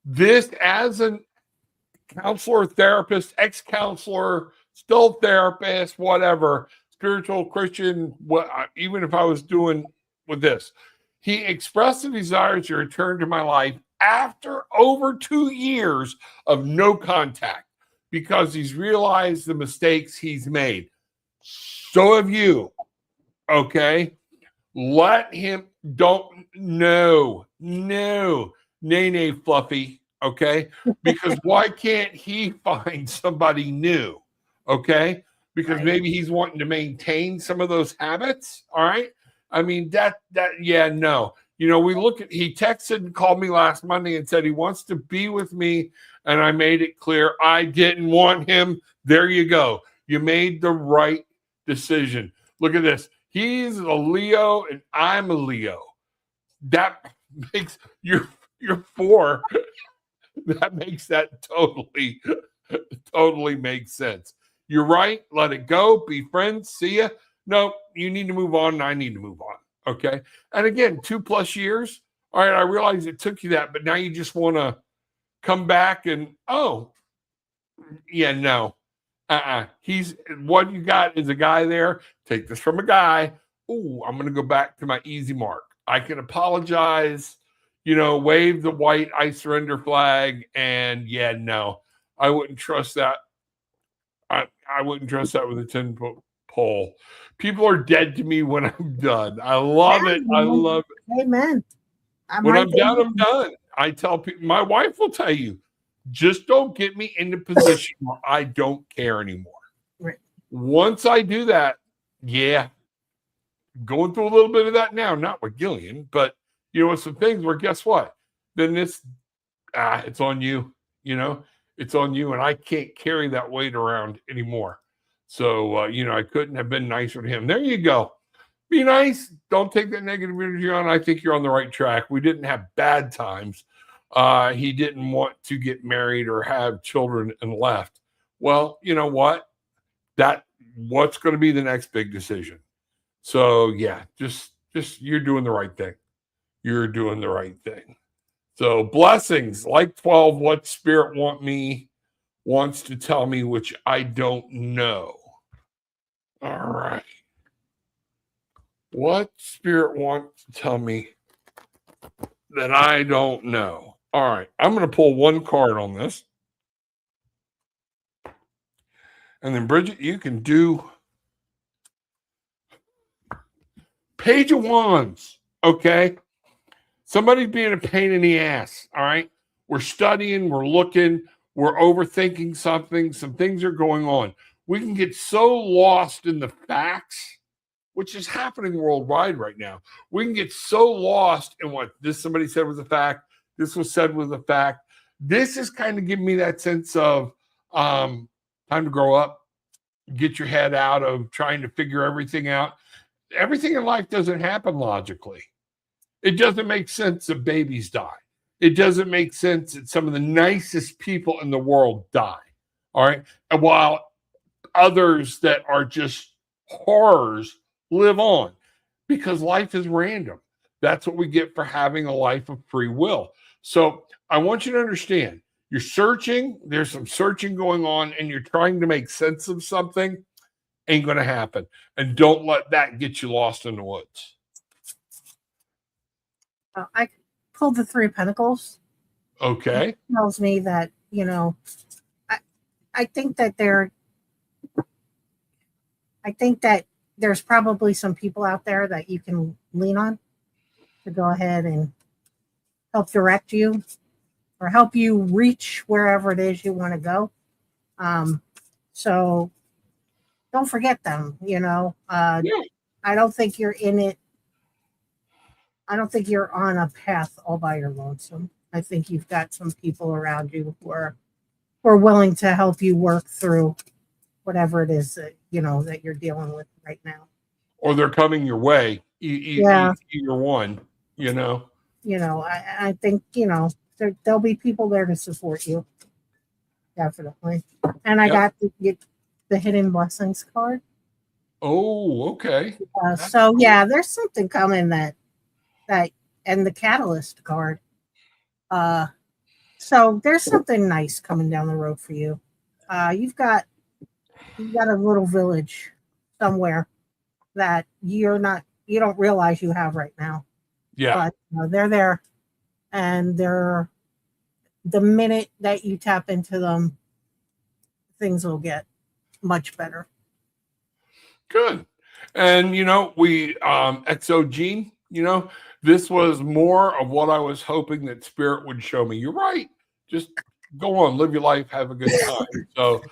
This, as a counselor, therapist, ex-counselor, still therapist, whatever, spiritual Christian, even if I was doing with this, He expressed a desire to return to my life after over 2 years of no contact because he's realized the mistakes he's made. So have you. Okay? Let him, don't, no, nay, Fluffy. Okay? Because why can't he find somebody new? Okay? Because Right. maybe he's wanting to maintain some of those habits. All right. I mean, yeah, no. You know, he texted and called me last Monday and said he wants to be with me. And I made it clear I didn't want him. There you go. You made the right decision. Look at this. He's a Leo and I'm a Leo. That makes you're 4. That makes that totally makes sense. You're right. Let it go. Be friends. See ya. No, you need to move on. And I need to move on. Okay. And again, 2+ years. All right. I realize it took you that, but now you just want to come back and, oh, yeah, no. He's what you got is a guy there. Take this from a guy. Oh, I'm going to go back to my easy mark. I can apologize, wave the white I surrender flag. And yeah, no, I wouldn't trust that. I wouldn't trust that with a 10-foot pole. People are dead to me when I'm done. I love it. I love it. Amen. When I'm done, I'm done. I tell people, my wife will tell you, just don't get me in the position where I don't care anymore. Right. Once I do that, yeah, going through a little bit of that now, not with Gillian, but with some things where guess what? Then it's on you, it's on you, and I can't carry that weight around anymore. So, I couldn't have been nicer to him. There you go. Be nice. Don't take that negative energy on. I think you're on the right track. We didn't have bad times. He didn't want to get married or have children and left. Well, you know what? What's going to be the next big decision? So yeah, just you're doing the right thing. You're doing the right thing. So blessings, like 12, what spirit wants to tell me, which I don't know. All right. What spirit wants to tell me that I don't know? All right. I'm going to pull one card on this. And then, Bridget, you can do Page of Wands. Okay. Somebody's being a pain in the ass. All right. We're studying, we're looking, we're overthinking something. Some things are going on. We can get so lost in the facts, which is happening worldwide right now. We can get so lost in what somebody said was a fact. This was said was a fact. This is kind of giving me that sense of time to grow up, get your head out of trying to figure everything out. Everything in life doesn't happen logically. It doesn't make sense that babies die. It doesn't make sense that some of the nicest people in the world die. All right. And while others that are just horrors live on, because life is random. That's what we get for having a life of free will. So I want you to understand, you're searching, there's some searching going on, and you're trying to make sense of something. Ain't going to happen. And don't let that get you lost in the woods. I pulled the 3 of Pentacles. Okay. It tells me that, I think that there's probably some people out there that you can lean on to go ahead and help direct you or help you reach wherever it is you want to go. So don't forget them, Yeah. I don't think you're in it. I don't think you're on a path all by your lonesome. I think you've got some people around you who are willing to help you work through whatever it is that, that you're dealing with right now. Or they're coming your way. Either one, I think, there'll be people there to support you. Definitely. And I got the Hidden Blessings card. Oh, okay. So yeah, there's something coming that and the Catalyst card. So there's something nice coming down the road for you. You've got a little village somewhere that you don't realize you have right now. Yeah. But they're there, and they're the minute that you tap into them, things will get much better. Good. And we XO Gene, this was more of what I was hoping that Spirit would show me. You're right. Just go on, live your life, have a good time. So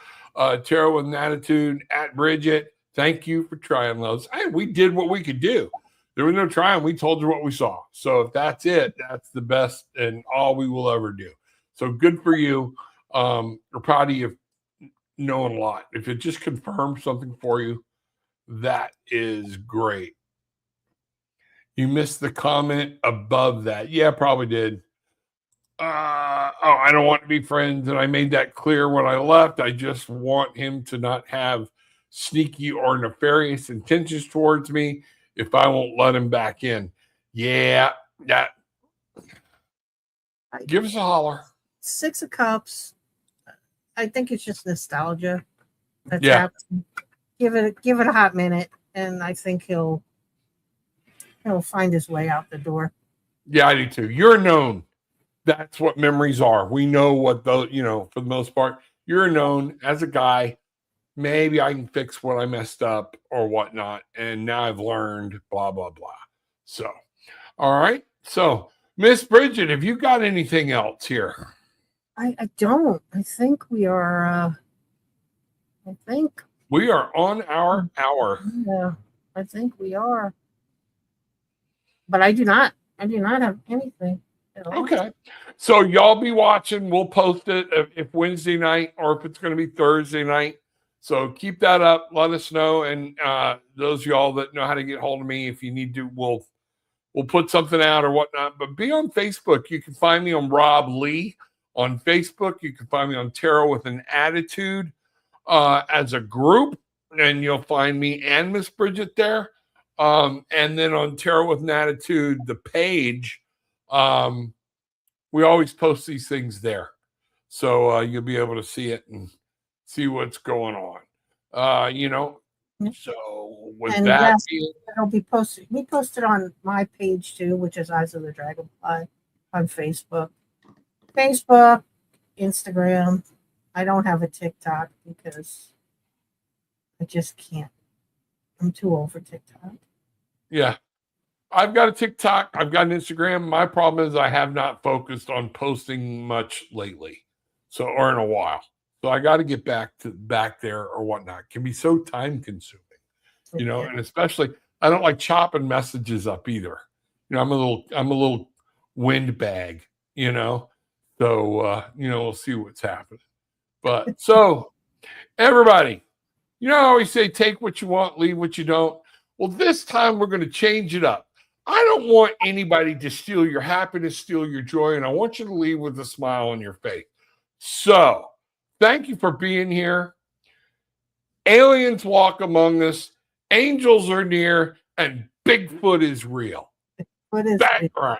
Tara with an attitude at Brigitte, thank you for trying those. Hey, we did what we could do. There was no trying. We told you what we saw. So if that's it, that's the best and all we will ever do. So good for you. We're proud of you knowing a lot. If it just confirms something for you, that is great. You missed the comment above that. Yeah, probably did. I don't want to be friends, and I made that clear when I left. I just want him to not have sneaky or nefarious intentions towards me if I won't let him back in. Yeah, that. Give us a holler. 6 of Cups. I think it's just nostalgia. That's happening. Give it a hot minute, and I think he'll find his way out the door. Yeah, I do too. You're known. That's what memories are. We know what those, for the most part, you're known as a guy. Maybe I can fix what I messed up or whatnot. And now I've learned, blah, blah, blah. So, all right. So, Miss Brigitte, have you got anything else here? I don't. I think we are, we are on our hour. Yeah, I think we are. But I do not have anything at all. Okay. So y'all be watching. We'll post it if Wednesday night or if it's going to be Thursday night. So keep that up. Let us know. And those of y'all that know how to get hold of me, if you need to, we'll put something out or whatnot. But be on Facebook. You can find me on Rob Lee on Facebook. You can find me on Tarot with an Attitude as a group. And you'll find me and Miss Brigitte there. And then on Tarot with an Attitude, the page, we always post these things there. So you'll be able to see it and see what's going on. So with and that, yes, it'll be posted. We posted on my page too, which is Eyes of the Dragonfly on Facebook. Instagram. I don't have a TikTok because I just can't. I'm too old for TikTok. Yeah. I've got a TikTok. I've got an Instagram. My problem is I have not focused on posting much lately. Or in a while. So I got to get back there or whatnot. It can be so time consuming, and especially I don't like chopping messages up either. I'm a little windbag, So, we'll see what's happening. But so everybody, I always say take what you want, leave what you don't. Well, this time we're going to change it up. I don't want anybody to steal your happiness, steal your joy, and I want you to leave with a smile on your face. So, thank you for being here. Aliens walk among us, angels are near, and Bigfoot is real. Bigfoot is Back right.